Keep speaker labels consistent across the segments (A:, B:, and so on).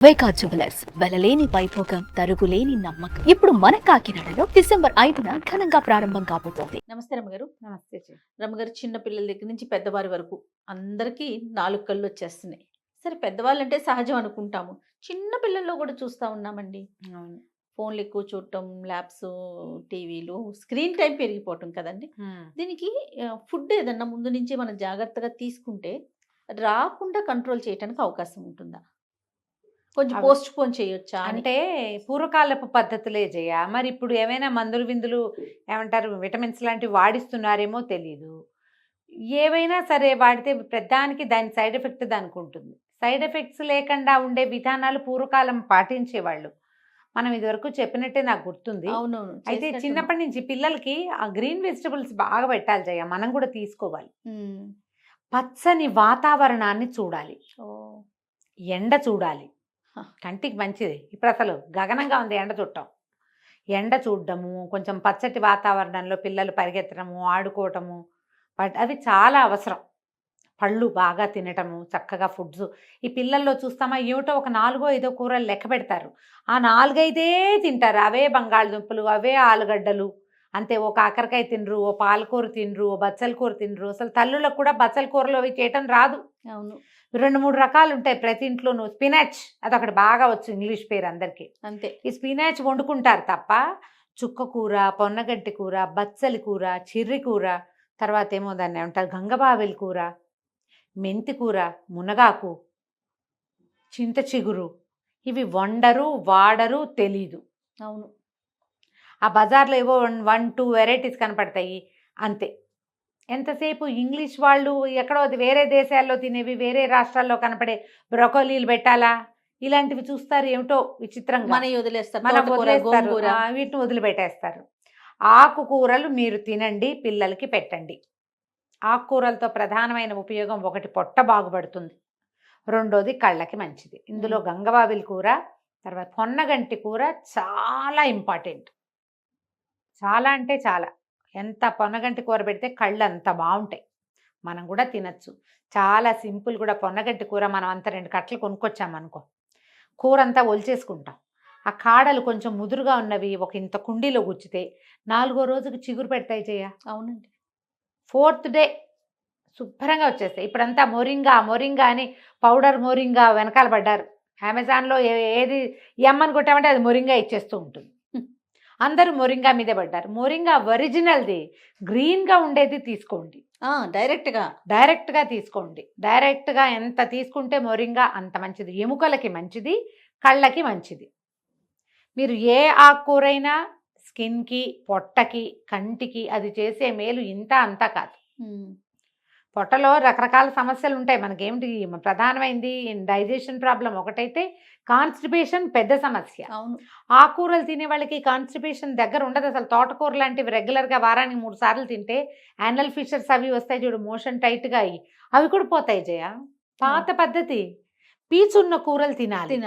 A: వైకా jewellers వెలలేని Vaibhogam తరుగులేని నమ్మకం. ఇప్పుడు మన కాకినాడలో డిసెంబర్ 5న ఘనంగా ప్రారంభం కాబోతోంది.
B: నమస్తే రమ్మగారు.
C: నమస్తే
B: రమ్మగారు, చిన్న పిల్లల దగ్గర నుంచి పెద్దవారి వరకు అందరికీ 4 కళ్ళు వచ్చేస్తున్నాయి. సరే, పెద్దవాళ్ళంటే సహజం అనుకుంటాము. చిన్న పిల్లల్లో కూడా చూస్తా ఉన్నామండి.
C: అవును.
B: ఫోన్లు ఎక్కువ చూడటం, ల్యాబ్స్, టీవీలు, స్క్రీన్ టైం పెరిగిపోవటం కదండి. దీనికి ఫుడ్ ఏదన్నా ముందు నుంచే మనం జాగ్రత్తగా తీసుకుంటే రాకుండా కంట్రోల్ చేయడానికి అవకాశం ఉంటుందా? కొంచెం
C: అవి-
B: పోస్ట్ పోన్ చేయొచ్చా అని.
C: అంటే పూర్వకాలపు పద్ధతులే జయ. మరి ఇప్పుడు ఏమైనా మందులు విందులు ఏమంటారు విటమిన్స్ లాంటివి వాడిస్తున్నారేమో తెలీదు. ఏవైనా సరే వాడితే ప్రతిదానికి దాని సైడ్ ఎఫెక్ట్ దానికి ఉంటుంది. సైడ్ ఎఫెక్ట్స్ లేకుండా ఉండే విధానాలు పూర్వకాలం పాటించేవాళ్ళు. మనం ఇదివరకు చెప్పినట్టే నాకు గుర్తుంది.
B: అవునవును,
C: అయితే
B: చేసినట్టున్నా.
C: చిన్నప్పటి నుంచి పిల్లలకి ఆ గ్రీన్ వెజిటబుల్స్ బాగా పెట్టాలి జయ. మనం కూడా తీసుకోవాలి.
B: ఉమ్.
C: పచ్చని వాతావరణాన్ని చూడాలి,
B: ఓ.
C: ఎండ చూడాలి,
B: హ.
C: కంటికి మంచిది. ఇప్పుడు అసలు గగనంగా ఉంది ఎండ చూడటం. ఎండ చూడడము, కొంచెం పచ్చటి వాతావరణంలో పిల్లలు పరిగెత్తడము, ఆడుకోవటము, అవి చాలా అవసరం. పళ్ళు బాగా తినటము, చక్కగా ఫుడ్స్. ఈ పిల్లల్లో చూస్తామా, ఏమిటో ఒక 4-5 కూరలు లెక్క పెడతారు. ఆ 4-5 తింటారు. అవే బంగాళదుంపలు, అవే ఆలుగడ్డలు, అంతే. ఓ కాకరకాయ తినరు, ఓ పాలకూర తినరు, ఓ బచ్చల కూర తినరు. అసలు తల్లులకు కూడా బచ్చల కూరలు అవి చేయటం రాదు.
B: అవును,
C: 2-3 రకాలు ఉంటాయి ప్రతి ఇంట్లోనూ. స్పినాచ్ అదొకటి బాగా వచ్చు, ఇంగ్లీష్ పేరు అందరికీ.
B: అంతే.
C: ఈ స్పినాచ్ వండుకుంటారు తప్ప చుక్క కూర, పొన్నగంటి కూర, బచ్చలి కూర, చిర్రి కూర, తర్వాత ఏమో దాన్ని ఏమంటారు గంగబావిలి కూర, మెంతి కూర, మునగాకు, చింత చిగురు, ఇవి వండరు, వాడరు, తెలీదు.
B: అవును.
C: ఆ బజార్లో ఏవో 1-2 వెరైటీస్ కనపడతాయి అంతే. ఎంతసేపు ఇంగ్లీష్ వాళ్ళు ఎక్కడో వేరే దేశాల్లో తినేవి, వేరే రాష్ట్రాల్లో కనపడే బ్రొకోలీలు పెట్టాలా, ఇలాంటివి చూస్తారు. ఏమిటో విచిత్రంగా
B: మన వదిలేస్తారు.
C: మనం
B: తోటకూర,
C: వదిలేస్తారు.
B: గోంగూర.
C: వీటిని వదిలిపెట్టేస్తారు. ఆకుకూరలు మీరు తినండి, పిల్లలకి పెట్టండి. ఆకుకూరలతో ప్రధానమైన ఉపయోగం, ఒకటి పొట్ట బాగుపడుతుంది, రెండోది కళ్ళకి మంచిది. ఇందులో గంగబావిలి కూర, తర్వాత పొన్నగంటి కూర చాలా ఇంపార్టెంట్. చాలా అంటే చాలా. ఎంత పొన్నగంటి కూర పెడితే కళ్ళు అంత బాగుంటాయి. మనం కూడా తినచ్చు. చాలా సింపుల్ కూడా. పొన్నగంటి కూర మనం అంత 2 కట్టలు కొనుక్కొచ్చామనుకో, కూర అంతా ఒలిచేసుకుంటాం. ఆ కాడలు కొంచెం ముదురుగా ఉన్నవి ఒక ఇంత కుండీలో గుచ్చితే 4వ రోజుకి చిగురు పెడతాయి చేయ.
B: అవునండి.
C: 4th డే శుభ్రంగా వచ్చేస్తాయి. ఇప్పుడంతా మొరింగా అని పౌడర్ మొరింగా వెనకాల పడ్డారు. అమెజాన్లో ఏది ఎమ్మని కొట్టామంటే అది మొరింగా ఇచ్చేస్తూ ఉంటుంది. అందరూ మొరింగా మీదే పడ్డారు. మొరింగా ఒరిజినల్ది గ్రీన్గా ఉండేది తీసుకోండి. డైరెక్ట్గా తీసుకోండి. డైరెక్ట్గా ఎంత తీసుకుంటే మొరింగా అంత మంచిది. ఎముకలకి మంచిది, కళ్ళకి మంచిది. మీరు ఏ ఆకుకూరైనా స్కిన్కి, పొట్టకి, కంటికి అది చేసే మేలు ఇంత అంతా కాదు. పొట్టలో రకరకాల సమస్యలు ఉంటాయి. మనకేమిటి ప్రధానమైంది డైజెషన్ ప్రాబ్లం ఒకటైతే, కాన్స్టిపేషన్ పెద్ద సమస్య.
B: అవును.
C: ఆకుకూరలు తినే వాళ్ళకి కాన్స్టిపేషన్ దగ్గర ఉండదు అసలు. తోటకూర లాంటివి రెగ్యులర్గా వారానికి 3 సార్లు తింటే యానల్ ఫిషర్స్ అవి వస్తాయి చూడు, మోషన్ టైట్గా అయ్యి, అవి కూడా పోతాయి జయ. పాత పద్ధతి. పీచున్న కూరలు తినాలి.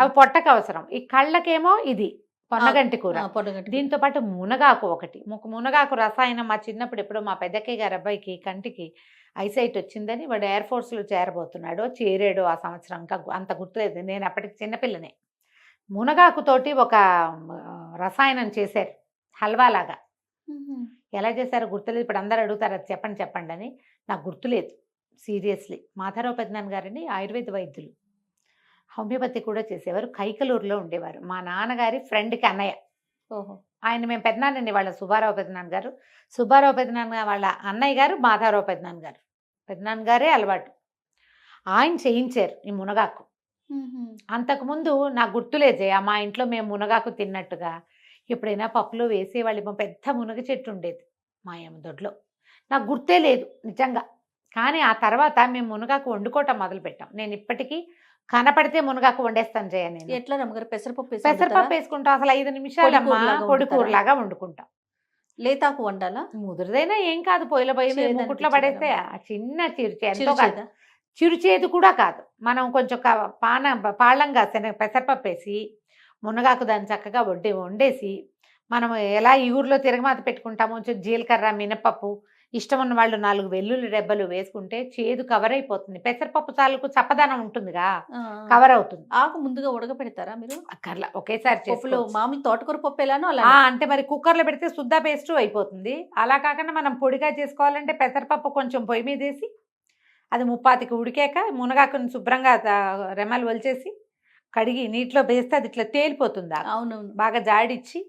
C: అవి పొట్టకు అవసరం. ఈ కళ్ళకేమో ఇది పొన్నగంటి కూర. దీంతో పాటు మునగాకు ఒకటి. మునగాకు రసాయనం. మా చిన్నప్పుడు ఎప్పుడో మా పెద్దక్కయ్య గారి అబ్బాయికి కంటికి ఐసైట్ వచ్చిందని వాడు ఎయిర్ ఫోర్స్లో చేరబోతున్నాడో చేరాడో ఆ సంవత్సరం, ఇంకా అంత గుర్తులేదు. నేను అప్పటికి చిన్నపిల్లనే. మునగాకుతోటి ఒక రసాయనం చేశారు, హల్వాలాగా. ఎలా చేశారో గుర్తులేదు. ఇప్పుడు అందరు అడుగుతారు అది చెప్పండి అని. నాకు గుర్తులేదు సీరియస్లీ. మాధవరావు పెద్దనాన్న గారని ఆయుర్వేద వైద్యులు, హోమియోపతి కూడా చేసేవారు. కైకలూరులో ఉండేవారు. మా నాన్నగారి ఫ్రెండ్కి అన్నయ్య.
B: ఓహో.
C: ఆయన మేము పెద్దనాన్నండి వాళ్ళ సుబ్బారావు పెద్దనాన్న గారు. సుబ్బారావు పెద్దనాన్న వాళ్ళ అన్నయ్య గారు మాధవరావు పెద్దనాన్న గారు. పెద్దనాన్న గారే అలవాటు. ఆయన చేయించారు ఈ మునగాకు. అంతకుముందు నాకు గుర్తులేదు జయ, మా ఇంట్లో మేము మునగాకు తిన్నట్టుగా. ఎప్పుడైనా పప్పులో వేసేవాళ్ళు. పెద్ద మునగ చెట్టు ఉండేది మా దొడ్లో. నాకు గుర్తే లేదు నిజంగా. కానీ ఆ తర్వాత మేము మునగాకు వండుకోవటం మొదలుపెట్టాం. నేను ఇప్పటికీ కనపడితే మునగాకు వండేస్తాను జయ. నేను
B: ఎట్లా రమ్మగారు? పెసరపప్పు
C: వేసుకుంటాం. అసలు 5 నిమిషాలమ్మా పొడి కూరలాగా వండుకుంటాం.
B: లేతాకు వండాలా?
C: ముదురుదైనా ఏం కాదు. పొయ్యిలో ముకుట్లో పడేస్తే చిన్న చిరుచేదు కాదు,
B: చిరుచేదా?
C: చిరుచేదు కూడా కాదు. మనం కొంచెం పాళ్ళంగా పెసరపప్పు వేసి మునగాకు దాన్ని చక్కగా వండేసి, మనం ఎలా ఈ ఊర్లో తిరగమాత పెట్టుకుంటామో కొంచెం జీలకర్ర, మినపప్పు ఇష్టం ఉన్న వాళ్ళు 4 వెల్లుల్లి రెబ్బలు వేసుకుంటే చేదు కవర్ అయిపోతుంది. పెసరపప్పు తాలూకు చప్పదనం ఉంటుందిగా,
B: ఆ,
C: కవర్ అవుతుంది.
B: ఆకు ముందుగా ఉడకపెడతారా మీరు?
C: అక్కర్లా, ఒకేసారి
B: పప్పులో
C: చేసుకోవచ్చు.
B: మామూలు తోటకూర పప్పు ఎలానో అలా.
C: అంటే మరి కుక్కర్లో పెడితే సుద్దా పేస్ట్ అయిపోతుంది. అలా కాకుండా మనం పొడిగా చేసుకోవాలంటే పెసరపప్పు కొంచెం పొయ్యి మీద వేసి అది 30కి ఉడికాక మునగాకుని శుభ్రంగా రెమ్మలు వలిచేసి కడిగి నీటిలో వేస్తే అది ఇట్లా తేలిపోతుంది.
B: అవునవును,
C: బాగా జాడిచ్చి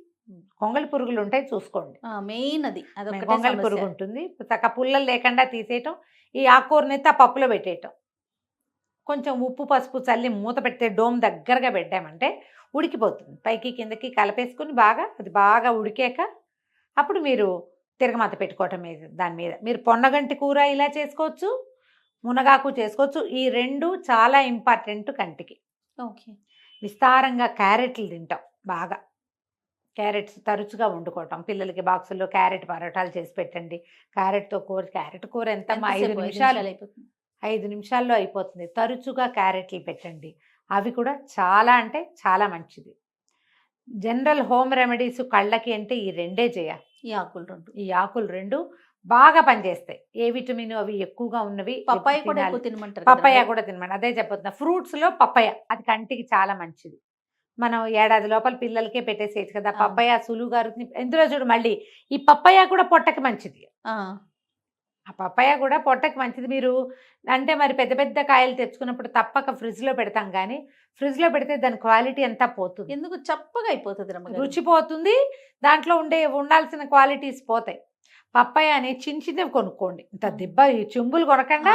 C: కొంగళి పురుగులు ఉంటాయి చూసుకోండి.
B: మెయిన్ అది అదొకటే
C: కొంగళి పురుగు
B: సమస్య.
C: ఉంటుంది. చక్క పుల్లలు లేకుండా తీసేయటం, ఈ ఆకుకూరని ఆ పప్పులో పెట్టేయటం, కొంచెం ఉప్పు పసుపు చల్లి మూత పెడితే డోమ్ దగ్గరగా పెట్టామంటే ఉడికిపోతుంది. పైకి కిందకి కలిపేసుకుని అది బాగా ఉడికాక అప్పుడు మీరు తిరగమాత పెట్టుకోవటం మీద దాని మీద. మీరు పొన్నగంటి కూర ఇలా చేసుకోవచ్చు, మునగాకు చేసుకోవచ్చు. ఈ 2 చాలా ఇంపార్టెంట్ కంటికి.
B: ఓకే.
C: విస్తారంగా క్యారెట్లు తింటాం బాగా. క్యారెట్స్ తరచుగా వండుకోవటం, పిల్లలకి బాక్సుల్లో క్యారెట్ పరోటాలు చేసి పెట్టండి. క్యారెట్ కూర ఎంత
B: ఎంతసేపు?
C: 5
B: 5
C: నిమిషాలు,
B: నిమిషాలు అయిపోతుంది.
C: 5 నిమిషాల్లో అయిపోతుంది. తరచుగా క్యారెట్లు పెట్టండి. అవి కూడా చాలా అంటే చాలా మంచిది. జనరల్ హోమ్ రెమెడీస్ కళ్ళకి అంటే ఈ 2 చేయాలి.
B: ఈ ఆకులు 2.
C: ఈ ఆకులు 2 బాగా పనిచేస్తాయి. ఏ విటమిన్ అవి ఎక్కువగా ఉన్నవి.
B: పప్పాయ కూడా
C: తినాలి.
B: ఎక్కువ తినమంటారు
C: పప్పాయ
B: కదా?
C: కూడా తినమని అదే చెప్తున్నా. ఫ్రూట్స్లో పప్పాయ అది కంటికి చాలా మంచిది. మనం ఏడాది లోపల పిల్లలకే పెట్టేసేయచ్చు కదా.
B: అవును.
C: పప్పాయ సులువుగా అరుగుతుంది. ఇందులో చూడు మళ్ళీ ఈ పప్పాయ కూడా పొట్టకి మంచిది.
B: ఆ,
C: ఆ పప్పాయ కూడా పొట్టకి మంచిది. మీరు అంటే మరి పెద్ద పెద్ద కాయలు తెచ్చుకున్నప్పుడు తప్పక ఫ్రిడ్జ్లో పెడతాం, కానీ ఫ్రిడ్జ్లో పెడితే దాని క్వాలిటీ అంతా పోతుంది.
B: ఎందుకు చప్పగా అయిపోతుంది రమ్మగారు?
C: రుచి పోతుంది, దాంట్లో ఉండాల్సిన క్వాలిటీస్ పోతాయి. పప్పాయ అని చిన్నవి కొనుక్కోండి. ఇంత దిబ్బ ఈ చెంబులు కొనకుండా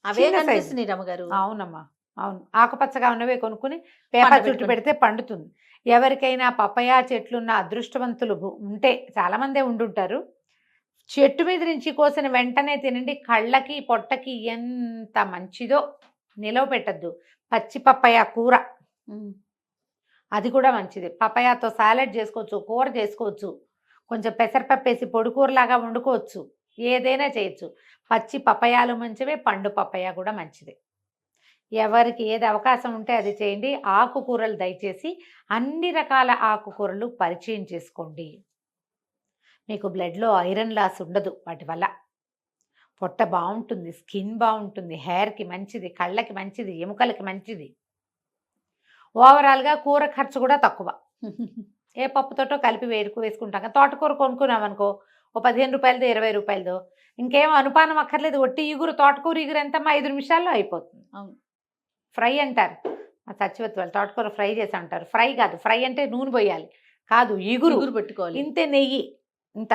B: అవే
C: చిన్న size.
B: కనిపిస్తున్నాయి రమ్మగారు.
C: అవునమ్మా, అవును. ఆకుపచ్చగా ఉన్నవే కొనుక్కుని పేపర్ చుట్టు పెడితే పండుతుంది. ఎవరికైనా పపాయ చెట్లున్న అదృష్టవంతులు ఉంటే, చాలామందే ఉండుంటారు, చెట్టు మీద నుంచి కోసిన వెంటనే తినండి. కళ్ళకి పొట్టకి ఎంత మంచిదో. నిలవ పెట్టద్దు. పచ్చి పపాయ కూర అది కూడా మంచిది. పపాయాతో సాలెడ్ చేసుకోవచ్చు, కూర చేసుకోవచ్చు, కొంచెం పెసరపప్పు వేసి పొడి కూరలాగా వండుకోవచ్చు, ఏదైనా చేయొచ్చు. పచ్చి పపాయాలు మంచివే, పండు పపాయ కూడా మంచిదే. ఎవరికి ఏది అవకాశం ఉంటే అది చేయండి. ఆకుకూరలు దయచేసి అన్ని రకాల ఆకుకూరలు పరిచయం చేసుకోండి. మీకు బ్లడ్లో ఐరన్ లాస్ ఉండదు వాటి వల్ల. పొట్ట బాగుంటుంది, స్కిన్ బాగుంటుంది, హెయిర్కి మంచిది, కళ్ళకి మంచిది, ఎముకలకి మంచిది. ఓవరాల్గా కూర ఖర్చు కూడా తక్కువ. ఏ పప్పుతోటో కలిపి వేసుకుంటాం కదా. తోటకూర కొనుక్కున్నామనుకో ఓ 15 రూపాయలదో 20 రూపాయలదో, ఇంకేం అనుపానం అక్కర్లేదు. ఒట్టి ఇగురు, తోటకూర ఇగురు ఎంతమ్మా 5 నిమిషాల్లో అయిపోతుంది.
B: అవును.
C: ఫ్రై అంటారు మా సచివత్వ వాళ్ళు, తోటకూర ఫ్రై చేసి అంటారు. ఫ్రై కాదు, ఫ్రై అంటే నూనె పోయాలి కాదు, ఇగురు
B: పెట్టుకోవాలి.
C: ఇంతే, నెయ్యి ఇంత,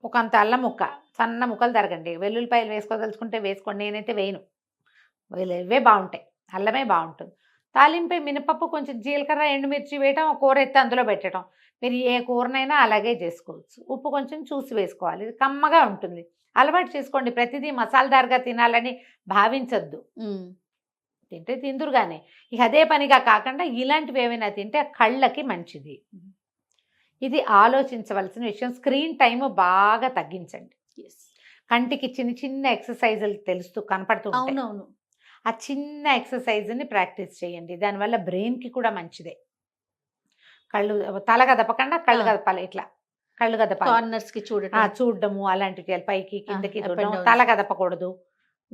C: ఒకంత అల్లం ముక్క సన్న ముక్కలు తరగండి. వెల్లుల్లిపాయలు వేసుకోదలుచుకుంటే వేసుకోండి, నేనైతే వేయను. ఇవే బాగుంటాయి, అల్లమే బాగుంటుంది. తాలింపై మినపప్పు, కొంచెం జీలకర్ర, ఎండుమిర్చి వేయటం, కూర ఎత్తి అందులో పెట్టడం. మీరు ఏ కూరనైనా అలాగే చేసుకోవచ్చు. ఉప్పు కొంచెం చూసి వేసుకోవాలి, ఇది కమ్మగా ఉంటుంది. అలవాటు చేసుకోండి. ప్రతిదీ మసాలాదారుగా తినాలని భావించద్దు. తింటే తిందురు కానీ ఇక అదే పనిగా కాకుండా ఇలాంటివి ఏమైనా తింటే కళ్ళకి మంచిది. ఇది ఆలోచించవలసిన విషయం. స్క్రీన్ టైం బాగా తగ్గించండి. కంటికి చిన్న చిన్న ఎక్సర్సైజులు తెలుస్తూ కనపడుతూ ఉంటాయి.
B: అవునవును.
C: ఆ చిన్న ఎక్సర్సైజ్ని ప్రాక్టీస్ చేయండి. దానివల్ల బ్రెయిన్కి కూడా మంచిదే. కళ్ళు తల కదపకుండా కళ్ళు కదపాలి, ఇట్లా కళ్ళు కదపాలి.
B: కార్నర్స్ కి
C: చూడడము అలాంటివి చేయాలి. పైకి కిందకి
B: up and
C: చూడడం,
B: down.
C: తల కదపకూడదు,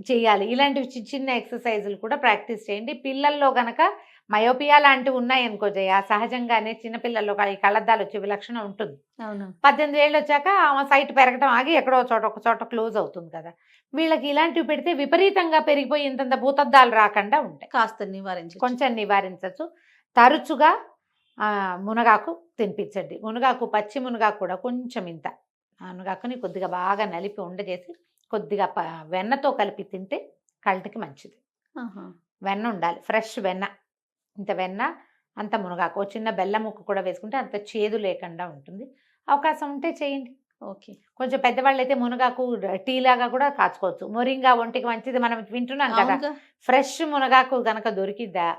C: చేయాలి. ఇలాంటివి చిన్న చిన్న ఎక్సర్సైజులు కూడా ప్రాక్టీస్ చేయండి. పిల్లల్లో గనక మయోపియా లాంటివి ఉన్నాయనుకో జయ, సహజంగానే చిన్నపిల్లల్లో ఈ కళ్ళద్దాలు వచ్చే లక్షణం ఉంటుంది.
B: అవును.
C: 18 ఏళ్ళు వచ్చాక ఆమె సైట్ పెరగడం ఆగి ఎక్కడో ఒక చోట క్లోజ్ అవుతుంది కదా. వీళ్ళకి ఇలాంటివి పెడితే విపరీతంగా పెరిగిపోయి ఇంతంత భూతద్దాలు రాకుండా ఉంటాయి.
B: కాస్త నివారించు.
C: కొంచెం నివారించవచ్చు. తరచుగా మునగాకు తినిపించండి. మునగాకు, పచ్చి మునగాకు కూడా కొంచెం ఇంత మునగాకుని కొద్దిగా బాగా నలిపి ఉండజేసి కొద్దిగా వెన్నతో కలిపి తింటే కళ్ళకి మంచిది. వెన్న ఉండాలి, ఫ్రెష్ వెన్న. ఇంత వెన్న, అంత మునగాకు, చిన్న బెల్లం ముక్క కూడా వేసుకుంటే అంత చేదు లేకుండా ఉంటుంది. అవకాశం ఉంటే చేయండి.
B: ఓకే.
C: కొంచెం పెద్దవాళ్ళు అయితే మునగాకు టీ లాగా కూడా కాచుకోవచ్చు. మొరింగా ఒంటికి మంచిది మనం వింటున్నాం కదా. ఫ్రెష్ మునగాకు కనుక దొరికిద్దా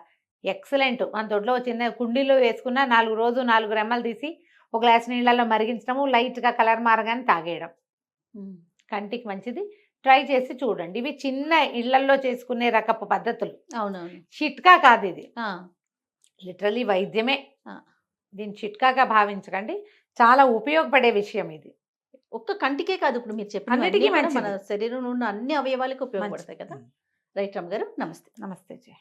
C: ఎక్సలెంట్. మన దొడ్లో చిన్న కుండీలో వేసుకున్న 4 రోజు 4 రెమ్మలు తీసి ఒక గ్లాస్ నీళ్ళలో మరిగించడము, లైట్గా కలర్ మారగానే తాగేయడం కంటికి మంచిది. ట్రై చేసి చూడండి. ఇవి చిన్న ఇళ్లల్లో చేసుకునే రకపు పద్ధతులు.
B: అవునవును.
C: చిట్కా కాదు ఇది, లిటరలీ వైద్యమే. దీన్ని చిట్కాగా భావించకండి, చాలా ఉపయోగపడే విషయం ఇది.
B: ఒక్క కంటికే కాదు, ఇప్పుడు మీరు చెప్పిన
C: అన్నిటికీ
B: మన
C: మంచిది.
B: శరీరంలో ఉన్న అన్ని అవయవాలకు ఉపయోగపడతాయి కదా. రైట్ రమ్మ గారు, నమస్తే.
C: నమస్తే జయ.